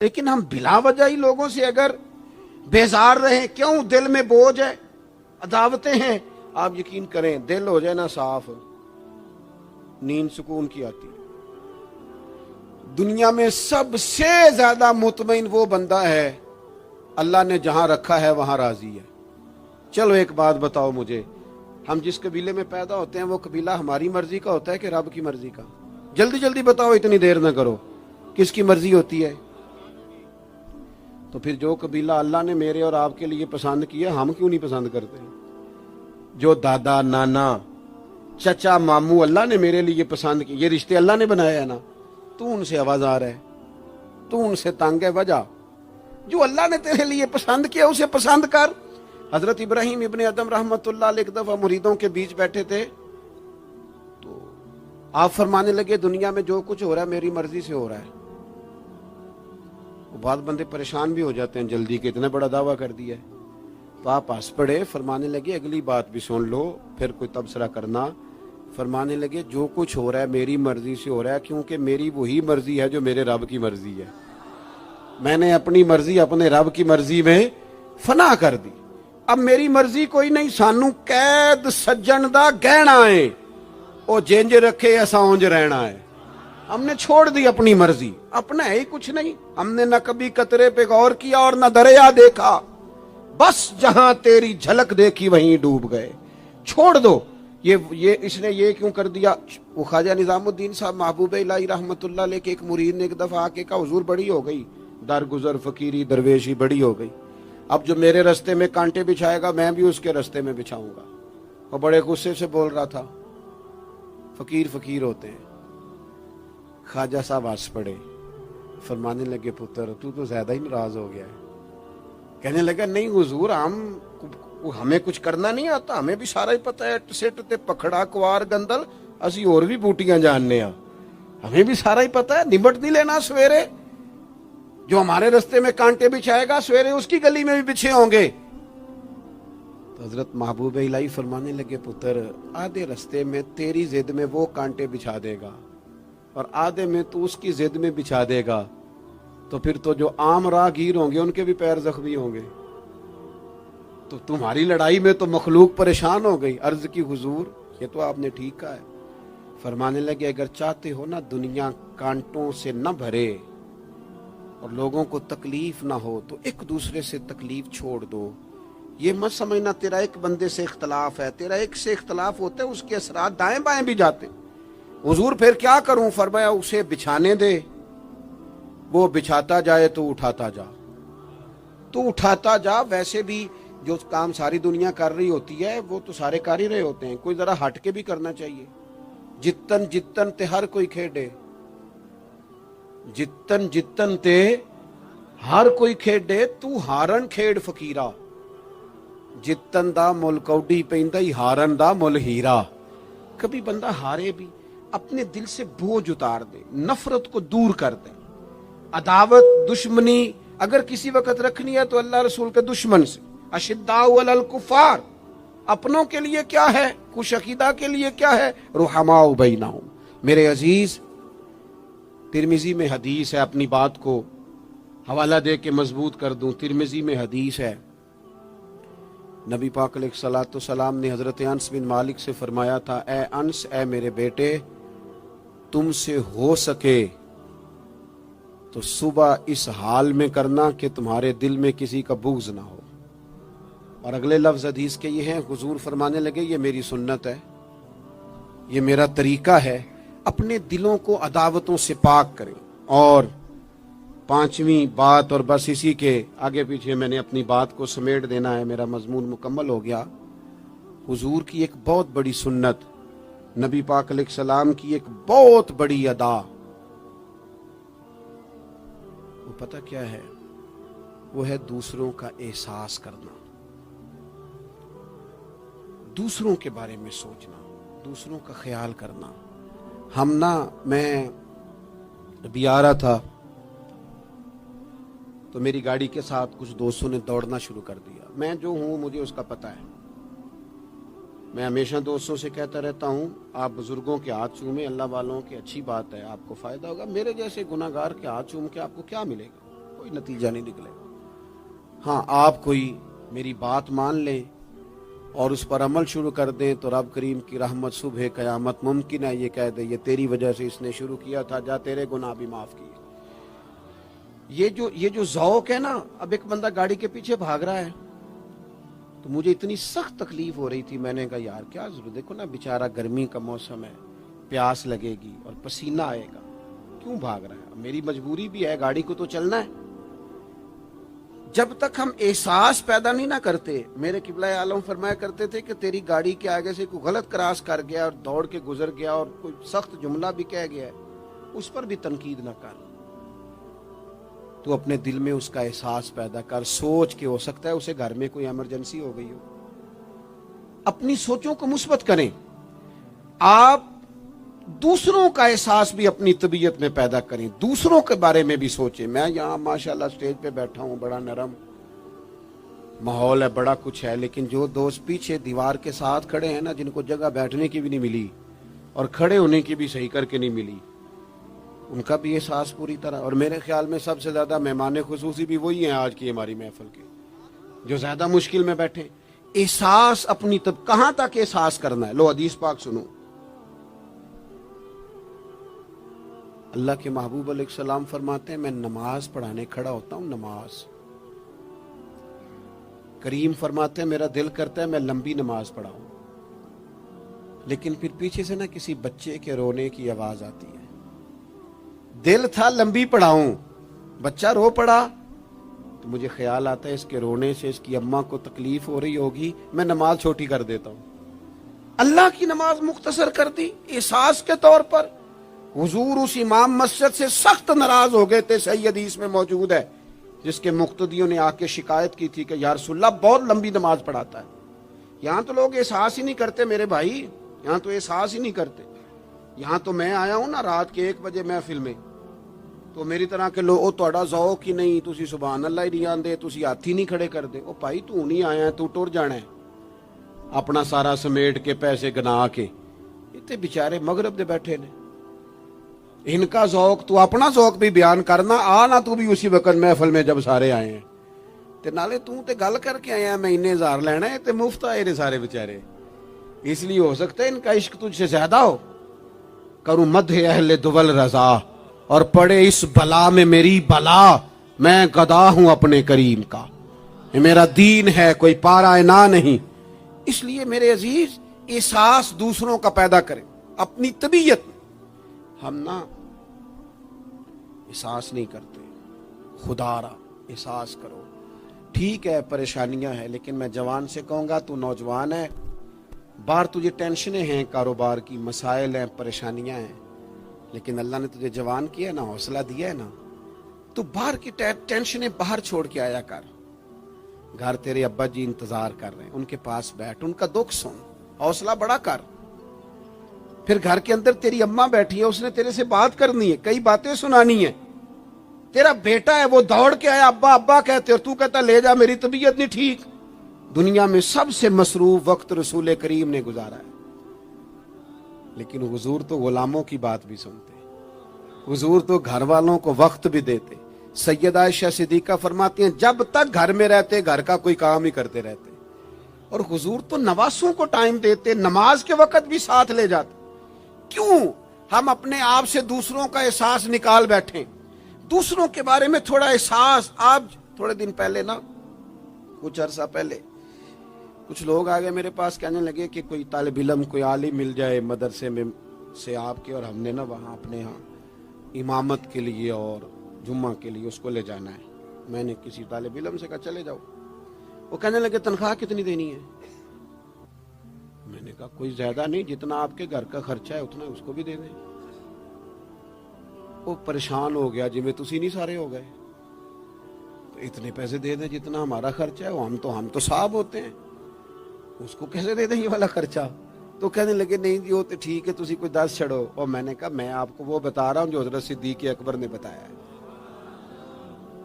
لیکن ہم بلا وجہ ہی لوگوں سے اگر بیزار رہیں، کیوں؟ دل میں بوجھ ہے، عداوتیں ہیں، آپ یقین کریں دل ہو جائے نا صاف، نیند سکون کی آتی ہے۔ دنیا میں سب سے زیادہ مطمئن وہ بندہ ہے اللہ نے جہاں رکھا ہے وہاں راضی ہے۔ چلو ایک بات بتاؤ مجھے، ہم جس قبیلے میں پیدا ہوتے ہیں وہ قبیلہ ہماری مرضی کا ہوتا ہے کہ رب کی مرضی کا؟ جلدی جلدی بتاؤ، اتنی دیر نہ کرو، کس کی مرضی ہوتی ہے؟ تو پھر جو قبیلہ اللہ نے میرے اور آپ کے لیے پسند کیا ہم کیوں نہیں پسند کرتے؟ جو دادا نانا چچا ماموں اللہ نے میرے لیے پسند کی، یہ رشتے اللہ نے بنایا ہے نا، تو ان سے آوازار ہے، تو ان سے تنگ ہے، وجہ جو اللہ نے تیرے لیے پسند کیا اسے پسند کر۔ حضرت ابراہیم ابن ادم رحمت اللہ علیہ ایک دفعہ مریدوں کے بیچ بیٹھے تھے تو آپ فرمانے لگے دنیا میں جو کچھ ہو رہا ہے میری مرضی سے ہو رہا ہے۔ بعض بندے پریشان بھی ہو جاتے ہیں جلدی کہ اتنا بڑا دعویٰ کر دیا ہے، تو آپ ہنس پڑے، فرمانے لگے اگلی بات بھی سن لو پھر کوئی تبصرہ کرنا۔ فرمانے لگے جو کچھ ہو رہا ہے میری مرضی سے ہو رہا ہے، کیونکہ میری وہی مرضی ہے جو میرے رب کی مرضی ہے۔ میں نے اپنی مرضی اپنے رب کی مرضی میں فنا کر دی۔ اب میری مرضی کوئی نہیں، سانو قید سجن دا گہنا ہے، او جنج رکھے ایسا اونج رہنا ہے۔ ہم نے چھوڑ دی اپنی مرضی، اپنا ہے ہی کچھ نہیں۔ ہم نے نہ کبھی قطرے پہ غور کیا اور نہ دریا دیکھا، بس جہاں تیری جھلک دیکھی وہیں ڈوب گئے۔ چھوڑ دو یہ اس نے یہ کیوں کر دیا؟ وہ خواجہ نظام الدین صاحب محبوب الہی رحمت اللہ علیہ کے ایک مرید نے ایک دفعہ آ کے کہا حضور بڑی ہو گئی درگزر فقیری درویشی بڑی ہو گئی، اب جو میرے رستے میں کانٹے بچھائے گا میں بھی اس کے رستے میں بچھاؤں گا۔ وہ بڑے غصے سے بول رہا تھا، فقیر فقیر ہوتے ہیں۔ خواجہ صاحب ہنس پڑے، فرمانے لگے پتر تو زیادہ ہی ناراض ہو گیا ہے۔ کہنے لگا نہیں حضور ہمیں کچھ کرنا نہیں آتا، ہمیں بھی سارا ہی پتہ ہے، سٹ تے پکھڑا کوار گندل اسی اور بھی بوٹیاں جاننے ہاں، ہمیں بھی سارا ہی پتہ ہے، نمٹ نہیں لینا۔ سویرے جو ہمارے رستے میں کانٹے بچھائے گا سویرے اس کی گلی میں بھی بچھے ہوں گے۔ تو حضرت محبوب الہی فرمانے لگے پتر آدھے رستے میں تیری ضد میں وہ کانٹے بچھا دے گا اور آدھے میں تو اس کی ضد میں بچھا دے گا، تو پھر تو جو عام راہگیر ہوں گے ان کے بھی پیر زخمی ہوں گے۔ تو تمہاری لڑائی میں تو مخلوق پریشان ہو گئی۔ عرض کی حضور یہ تو آپ نے ٹھیک کہا ہے۔ فرمانے لگے اگر چاہتے ہو نا دنیا کانٹوں سے نہ بھرے اور لوگوں کو تکلیف نہ ہو تو ایک دوسرے سے تکلیف چھوڑ دو۔ یہ مت سمجھنا تیرا ایک بندے سے اختلاف ہے، تیرا ایک سے اختلاف ہوتا ہے اس کے اثرات دائیں بائیں بھی جاتے ہیں۔ حضور پھر کیا کروں؟ فرمایا اسے بچھانے دے، وہ بچھاتا جائے تو اٹھاتا جا، تو اٹھاتا جا۔ ویسے بھی جو کام ساری دنیا کر رہی ہوتی ہے وہ تو سارے کر ہی رہے ہوتے ہیں، کوئی ذرا ہٹ کے بھی کرنا چاہیے۔ جتن جتن تے ہر کوئی کھیڈے، جتن جتن تے ہر کوئی کھیڈے، تو ہارن کھیڈ فقیرا، جتن دا مل کوڈی پیندا ہی ہارن دا مل ہیرا۔ کبھی بندہ ہارے بھی اپنے دل سے بوجھ اتار دے، نفرت کو دور کر دے۔ عداوت دشمنی اگر کسی وقت رکھنی ہے تو اللہ رسول کے دشمن سے۔ اشداء علی الکفار، اپنوں کے لیے کیا ہے، خوش عقیدہ کے لیے کیا ہے، رحماء بینہم۔ میرے عزیز ترمذی میں حدیث ہے، اپنی بات کو حوالہ دے کے مضبوط کر دوں، ترمذی میں حدیث ہے، نبی پاک علیہ الصلوۃ والسلام نے حضرت انس بن مالک سے فرمایا تھا، اے انس اے میرے بیٹے تم سے ہو سکے تو صبح اس حال میں کرنا کہ تمہارے دل میں کسی کا بغض نہ ہو۔ اور اگلے لفظ حدیث کے یہ ہیں، حضور فرمانے لگے یہ میری سنت ہے، یہ میرا طریقہ ہے، اپنے دلوں کو عداوتوں سے پاک کریں۔ اور پانچویں بات، اور بس اسی کے آگے پیچھے میں نے اپنی بات کو سمیٹ دینا ہے، میرا مضمون مکمل ہو گیا۔ حضور کی ایک بہت بڑی سنت، نبی پاک علیہ السلام کی ایک بہت بڑی ادا، وہ پتہ کیا ہے؟ وہ ہے دوسروں کا احساس کرنا، دوسروں کے بارے میں سوچنا، دوسروں کا خیال کرنا۔ میں ابھی آ رہا تھا تو میری گاڑی کے ساتھ کچھ دوستوں نے دوڑنا شروع کر دیا۔ میں جو ہوں مجھے اس کا پتہ ہے، میں ہمیشہ دوستوں سے کہتا رہتا ہوں آپ بزرگوں کے ہاتھ چومیں، اللہ والوں کی اچھی بات ہے، آپ کو فائدہ ہوگا۔ میرے جیسے گناہگار کے ہاتھ چوم کے آپ کو کیا ملے گا؟ کوئی نتیجہ نہیں نکلے گا۔ ہاں آپ کوئی میری بات مان لیں اور اس پر عمل شروع کر دیں تو رب کریم کی رحمت صبح قیامت ممکن ہے یہ کہہ دے یہ تیری وجہ سے اس نے شروع کیا تھا، جا تیرے گناہ بھی معاف کیے۔ یہ جو ذوق ہے نا، اب ایک بندہ گاڑی کے پیچھے بھاگ رہا ہے تو مجھے اتنی سخت تکلیف ہو رہی تھی، میں نے کہا یار کیا ضرورت، دیکھو نا بیچارہ گرمی کا موسم ہے، پیاس لگے گی اور پسینہ آئے گا، کیوں بھاگ رہا ہے؟ میری مجبوری بھی ہے، گاڑی کو تو چلنا ہے۔ جب تک ہم احساس پیدا نہیں نہ کرتے، میرے قبلہ عالم فرمایا کرتے تھے کہ تیری گاڑی کے آگے سے کوئی غلط کراس کر گیا اور دوڑ کے گزر گیا اور کوئی سخت جملہ بھی کہہ گیا ہے، اس پر بھی تنقید نہ کر، تو اپنے دل میں اس کا احساس پیدا کر، سوچ کے، ہو سکتا ہے اسے گھر میں کوئی ایمرجنسی ہو گئی ہو۔ اپنی سوچوں کو مثبت کریں۔ آپ دوسروں کا احساس بھی اپنی طبیعت میں پیدا کریں، دوسروں کے بارے میں بھی سوچیں۔ میں یہاں ماشاءاللہ سٹیج پہ بیٹھا ہوں، بڑا نرم ماحول ہے، بڑا کچھ ہے، لیکن جو دوست پیچھے دیوار کے ساتھ کھڑے ہیں نا، جن کو جگہ بیٹھنے کی بھی نہیں ملی اور کھڑے ہونے کی بھی صحیح کر کے نہیں ملی، ان کا بھی احساس پوری طرح، اور میرے خیال میں سب سے زیادہ مہمان خصوصی بھی وہی ہیں آج کی ہماری محفل کے، جو زیادہ مشکل میں بیٹھے۔ احساس اپنی کہاں تک احساس کرنا ہے؟ لو حدیث پاک سنو۔ اللہ کے محبوب علیہ السلام فرماتے ہیں میں نماز پڑھانے کھڑا ہوتا ہوں، نماز، کریم فرماتے ہیں میرا دل کرتا ہے میں لمبی نماز پڑھاؤں، لیکن پھر پیچھے سے نا کسی بچے کے رونے کی آواز آتی ہے، دل تھا لمبی پڑھاؤں، بچہ رو پڑا تو مجھے خیال آتا ہے اس کے رونے سے اس کی اماں کو تکلیف ہو رہی ہوگی، میں نماز چھوٹی کر دیتا ہوں، اللہ کی نماز مختصر کر دی احساس کے طور پر۔ حضور اس امام مسجد سے سخت ناراض ہو گئے تھے، صحیح حدیث میں موجود ہے، جس کے مقتدیوں نے آ کے شکایت کی تھی کہ یا رسول اللہ بہت لمبی نماز پڑھاتا ہے۔ یہاں تو لوگ احساس ہی نہیں کرتے میرے بھائی، یہاں تو احساس ہی نہیں کرتے۔ یہاں تو میں آیا ہوں نا رات کے 1 بجے محفل میں، تو میری طرح کے لوگ، او تہاڈا ذوق ہی نہیں، تسی سبحان اللہ ہی نہیں آندے، تسی ہاتھ ہی نہیں کھڑے کر دے۔ او بھائی تو نہیں آیا ہے، تو ٹر جانا ہے اپنا سارا سمیٹ کے پیسے گنا کے، اتنے بیچارے مغرب دے بیٹھے نے، ان کا ذوق، تو اپنا ذوق بھی بیان کرنا، آنا تو بھی اسی وقت محفل میں جب سارے آئے ہیں، تے نالے تو تے گل کر کے آیا میں انہیں ہزار لینا ہے، تے مفت آئے نے سارے بیچارے، اس لیے ہو سکتا ہے ان کا عشق تجھ سے زیادہ ہو۔ کروں مدح اہل دول رضا، اور پڑے اس بلا میں میری بلا، میں گدا ہوں اپنے کریم کا، یہ میرا دین ہے کوئی پارا نہ نہیں۔ اس لیے میرے عزیز احساس دوسروں کا پیدا کریں اپنی طبیعت میں۔ ہم نا احساس نہیں کرتے، خدا را احساس کرو۔ ٹھیک ہے پریشانیاں ہیں، لیکن میں جوان سے کہوں گا تو نوجوان ہے، باہر تجھے ٹینشنیں ہیں، کاروبار کی مسائل ہیں، پریشانیاں ہیں، لیکن اللہ نے تجھے جوان کیا نا، حوصلہ دیا ہے نا، تو باہر کی ٹینشنیں باہر چھوڑ کے آیا کر۔ گھر تیرے ابا جی انتظار کر رہے ہیں، ان کے پاس بیٹھ، ان کا دکھ سن، حوصلہ بڑا کر۔ پھر گھر کے اندر تیری اماں بیٹھی ہے، اس نے تیرے سے بات کرنی ہے، کئی باتیں سنانی ہے۔ تیرا بیٹا ہے وہ دوڑ کے آیا، ابا ابا کہتے، اور تو کہتا لے جا میری طبیعت نہیں ٹھیک۔ دنیا میں سب سے مصروف وقت رسول کریم نے گزارا ہے، لیکن حضور تو غلاموں کی بات بھی سنتے، حضور تو گھر والوں کو وقت بھی دیتے۔ سیدہ عائشہ صدیقہ فرماتی ہیں جب تک گھر میں رہتے گھر کا کوئی کام ہی کرتے رہتے، اور حضور تو نواسوں کو ٹائم دیتے، نماز کے وقت بھی ساتھ لے جاتے۔ کیوں ہم اپنے آپ سے دوسروں کا احساس نکال بیٹھیں، دوسروں کے بارے میں تھوڑا احساس۔ آپ تھوڑے دن پہلے نا، کچھ عرصہ پہلے کچھ لوگ آگے میرے پاس کہنے لگے کہ کوئی طالب علم، کوئی عالم مل جائے مدرسے میں سے آپ کے، اور ہم نے نا وہاں اپنے ہاں امامت کے لیے اور جمعہ کے لیے اس کو لے جانا ہے۔ میں نے کسی طالب علم سے کہا چلے جاؤ، وہ کہنے لگے تنخواہ کتنی دینی ہے؟ میں نے کہا کوئی زیادہ نہیں، جتنا آپ کے گھر کا خرچہ ہے اتنا اس کو بھی دے دیں۔ وہ پریشان ہو گیا، جی میں تسی نہیں سارے ہو گئے، تو اتنے پیسے دے دیں جتنا ہمارا خرچہ ہے، ہم تو صاحب ہوتے ہیں، اس کو کیسے دے دیں یہ والا خرچہ؟ تو کہنے لگے نہیں جی وہ تو ٹھیک ہے، تسی کوئی 10 چھڑو۔ اور میں نے کہا میں آپ کو وہ بتا رہا ہوں جو حضرت صدیق اکبر نے بتایا ہے۔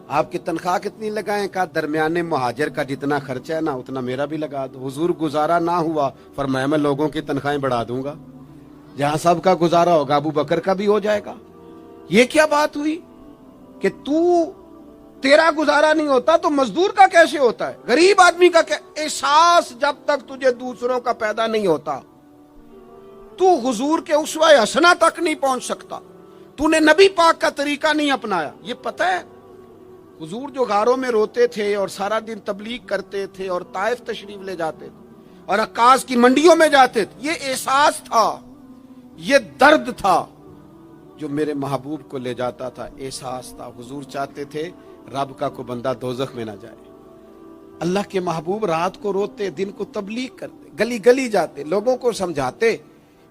آپ کی تنخواہ کتنی لگائیں؟ کہا درمیانے مہاجر کا جتنا خرچہ ہے نا اتنا میرا بھی لگا دو۔ حضور گزارا نہ ہوا، فرمایا میں لوگوں کی تنخواہیں بڑھا دوں گا، جہاں سب کا گزارا ہوگا ابو بکر کا بھی ہو جائے گا۔ یہ کیا بات ہوئی کہ تو تیرا گزارا نہیں ہوتا تو مزدور کا کیسے ہوتا ہے؟ غریب آدمی کا احساس جب تک تجھے دوسروں کا پیدا نہیں ہوتا تو حضور کے اسوہ حسنہ تک نہیں پہنچ سکتا. تو نے نبی پاک کا طریقہ نہیں اپنایا. یہ پتہ ہے حضور جو غاروں میں روتے تھے اور سارا دن تبلیغ کرتے تھے اور طائف تشریف لے جاتے تھے اور عکاظ کی منڈیوں میں جاتے تھے، یہ احساس تھا، یہ درد تھا جو میرے محبوب کو لے جاتا تھا. احساس تھا. حضور چاہتے تھے رب کا کوئی بندہ دوزخ میں نہ جائے. اللہ کے محبوب رات کو روتے، دن کو تبلیغ کرتے، گلی گلی جاتے، لوگوں کو سمجھاتے.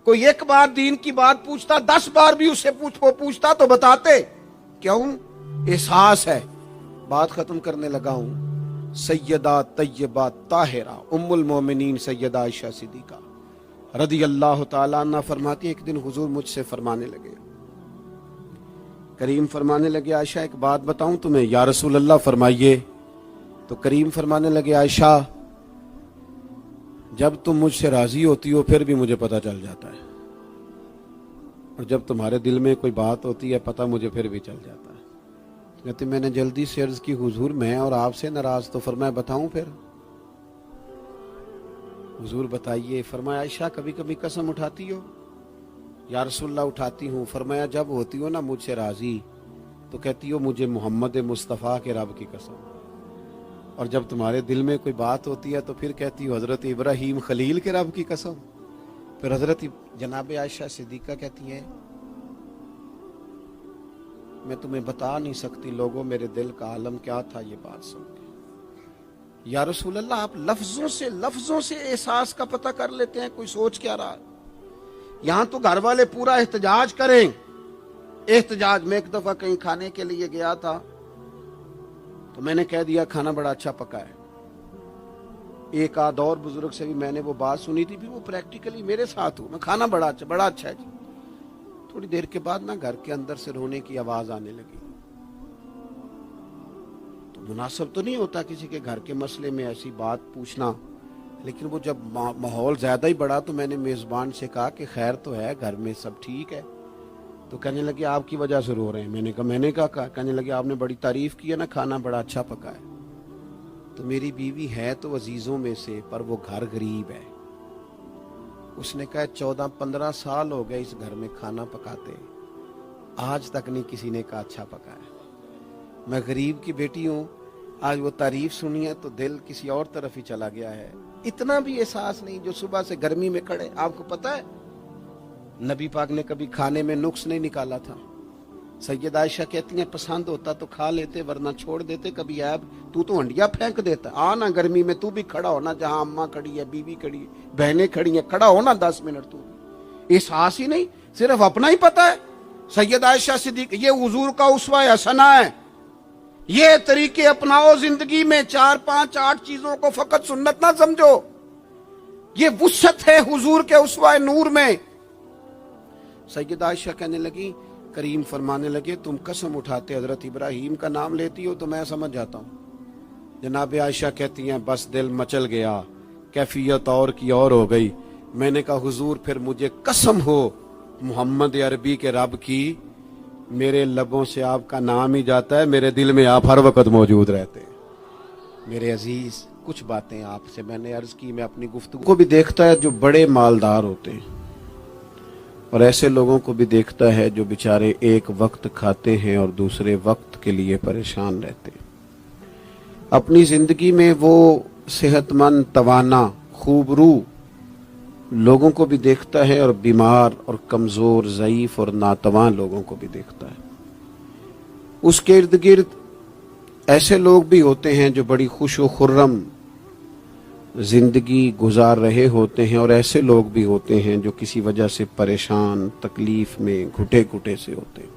کوئی ایک بار دین کی بات پوچھتا، 10 بار بھی اس سے پوچھتا تو بتاتے. کیوں؟ احساس ہے. بات ختم کرنے لگا ہوں. سیدہ طیبہ طاہرہ ام المومنین سیدہ عائشہ صدیقہ رضی اللہ تعالیٰ عنہ فرماتی، ایک دن حضور مجھ سے فرمانے لگے، کریم فرمانے لگے، عائشہ ایک بات بتاؤں تمہیں؟ یا رسول اللہ فرمائیے. تو کریم فرمانے لگے، عائشہ جب تم مجھ سے راضی ہوتی ہو پھر بھی مجھے پتہ چل جاتا ہے، اور جب تمہارے دل میں کوئی بات ہوتی ہے پتہ مجھے پھر بھی چل جاتا ہے. کہتے میں نے جلدی سے عرض کی، حضور میں اور آپ سے ناراض. تو فرمایا بتاؤں پھر؟ حضور بتائیے. فرمایا عائشہ کبھی کبھی قسم اٹھاتی ہو؟ یا رسول اللہ اٹھاتی ہوں. فرمایا جب ہوتی ہو نا مجھ سے راضی تو کہتی ہو مجھے محمد مصطفیٰ کے رب کی قسم، اور جب تمہارے دل میں کوئی بات ہوتی ہے تو پھر کہتی ہو حضرت ابراہیم خلیل کے رب کی قسم. پھر حضرت جناب عائشہ صدیقہ کہتی ہیں میں تمہیں بتا نہیں سکتی لوگوں میرے دل کا عالم کیا تھا یہ بات سن کے. یا رسول اللہ آپ لفظوں سے احساس کا پتہ کر لیتے ہیں، کوئی سوچ کیا رہا. یہاں تو گھر والے پورا احتجاج کریں. احتجاج میں ایک دفعہ کہیں کھانے کے لیے گیا تھا تو میں نے کہہ دیا کھانا بڑا اچھا پکا ہے. ایک آدھ اور بزرگ سے بھی میں نے وہ بات سنی تھی، بھی وہ پریکٹیکلی میرے ساتھ ہوں، میں کھانا بڑا اچھا ہے جی. تھوڑی دیر کے بعد نا گھر کے اندر سے رونے کی آواز آنے لگی. تو مناسب تو نہیں ہوتا کسی کے گھر کے مسئلے میں ایسی بات پوچھنا، لیکن وہ جب ماحول زیادہ ہی بڑا تو میں نے میزبان سے کہا کہ خیر تو ہے، گھر میں سب ٹھیک ہے؟ تو کہنے لگے آپ کی وجہ سے رو رہے ہیں. میں نے کہا کہنے لگے آپ نے بڑی تعریف کی ہے نا، کھانا بڑا اچھا پکا ہے. تو میری بیوی ہے تو عزیزوں میں سے، پر وہ گھر غریب ہے. اس نے کہا 14-15 سال ہو گئے اس گھر میں کھانا پکاتے، آج تک نہیں کسی نے کہا اچھا پکا ہے. میں غریب کی بیٹی ہوں، آج وہ تعریف سنی ہے تو دل کسی اور طرف ہی چلا گیا ہے. اتنا بھی احساس نہیں جو صبح سے گرمی میں کھڑے. آپ کو پتہ ہے نبی پاک نے کبھی کھانے میں نقص نہیں نکالا تھا. سیدہ عائشہ کہتی ہیں پسند ہوتا تو کھا لیتے ورنہ چھوڑ دیتے. کبھی عیب تو ہنڈیا پھینک دیتا. آنا گرمی میں تو بھی کھڑا ہونا، جہاں اماں کھڑی ہے، بیوی کھڑی ہے، بہنیں کھڑی ہیں، کھڑا ہونا 10 منٹ. تو احساس ہی نہیں، صرف اپنا ہی پتہ ہے. سیدہ عائشہ صدیقہ یہ حضور کا اسوہ حسنہ ہے. یہ طریقے اپناؤ زندگی میں. 4 5 8 چیزوں کو فقط سنت نہ سمجھو، یہ وسعت ہے حضور کے اسوہ نور میں. سیدہ عائشہ کہنے لگی، کریم فرمانے لگے تم قسم اٹھاتے حضرت ابراہیم کا نام لیتی ہو تو میں سمجھ جاتا ہوں. جناب عائشہ کہتی ہیں بس دل مچل گیا، کیفیت اور کی اور ہو گئی. میں نے کہا حضور پھر مجھے قسم ہو محمد عربی کے رب کی، میرے لبوں سے آپ کا نام ہی جاتا ہے، میرے دل میں آپ ہر وقت موجود رہتے ہیں. میرے عزیز کچھ باتیں آپ سے میں نے عرض کی. میں اپنی گفتگو کو بھی دیکھتا ہے جو بڑے مالدار ہوتے ہیں، اور ایسے لوگوں کو بھی دیکھتا ہے جو بیچارے ایک وقت کھاتے ہیں اور دوسرے وقت کے لیے پریشان رہتے ہیں. اپنی زندگی میں وہ صحت مند، توانا، خوبرو لوگوں کو بھی دیکھتا ہے، اور بیمار اور کمزور، ضعیف اور ناتواں لوگوں کو بھی دیکھتا ہے. اس کے ارد گرد ایسے لوگ بھی ہوتے ہیں جو بڑی خوش و خرم زندگی گزار رہے ہوتے ہیں، اور ایسے لوگ بھی ہوتے ہیں جو کسی وجہ سے پریشان، تکلیف میں گھٹے گھٹے سے ہوتے ہیں.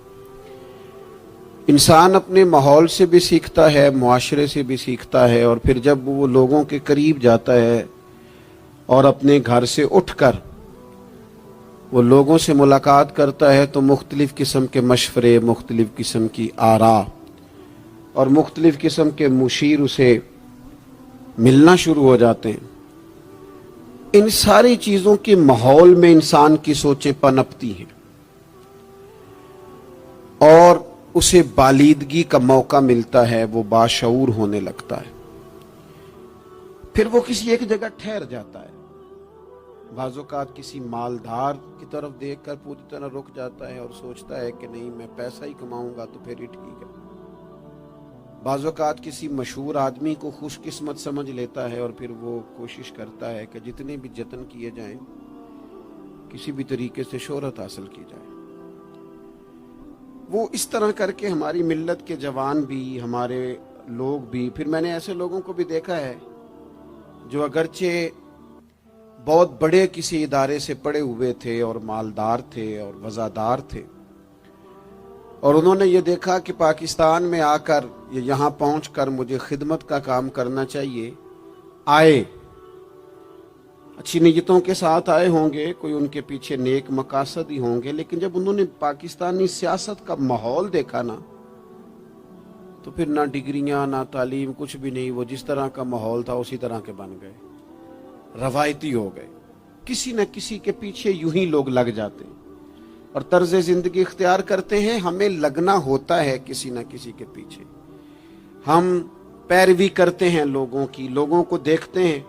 انسان اپنے ماحول سے بھی سیکھتا ہے، معاشرے سے بھی سیکھتا ہے، اور پھر جب وہ لوگوں کے قریب جاتا ہے اور اپنے گھر سے اٹھ کر وہ لوگوں سے ملاقات کرتا ہے تو مختلف قسم کے مشورے، مختلف قسم کی آراء اور مختلف قسم کے مشیر اسے ملنا شروع ہو جاتے ہیں. ان ساری چیزوں کے ماحول میں انسان کی سوچیں پنپتی ہیں، اور اسے بالیدگی کا موقع ملتا ہے، وہ باشعور ہونے لگتا ہے، پھر وہ کسی ایک جگہ ٹھہر جاتا ہے۔ بعض اوقات کسی مالدار کی طرف دیکھ کر پوری طرح رک جاتا ہے اور سوچتا ہے کہ نہیں، میں پیسہ ہی کماؤں گا تو پھر ہی ٹھیک ہے۔ بعض اوقات کسی مشہور آدمی کو خوش قسمت سمجھ لیتا ہے اور پھر وہ کوشش کرتا ہے کہ جتنے بھی جتن کیے جائیں کسی بھی طریقے سے شہرت حاصل کی جائے۔ وہ اس طرح کر کے ہماری ملت کے جوان بھی، ہمارے لوگ بھی، پھر میں نے ایسے لوگوں کو بھی دیکھا ہے جو اگرچہ بہت بڑے کسی ادارے سے پڑھے ہوئے تھے اور مالدار تھے اور وزادار تھے، اور انہوں نے یہ دیکھا کہ پاکستان میں آ کر یہاں پہنچ کر مجھے خدمت کا کام کرنا چاہیے، آئے، اچھی نیتوں کے ساتھ آئے ہوں گے، کوئی ان کے پیچھے نیک مقاصد ہی ہوں گے، لیکن جب انہوں نے پاکستانی سیاست کا ماحول دیکھا نا، تو پھر نہ ڈگریاں نہ تعلیم کچھ بھی نہیں، وہ جس طرح کا ماحول تھا اسی طرح کے بن گئے، روایتی ہو گئے۔ کسی نہ کسی کے پیچھے یوں ہی لوگ لگ جاتے ہیں اور طرز زندگی اختیار کرتے ہیں۔ ہمیں لگنا ہوتا ہے کسی نہ کسی کے پیچھے، ہم پیروی کرتے ہیں لوگوں کی، لوگوں کو دیکھتے ہیں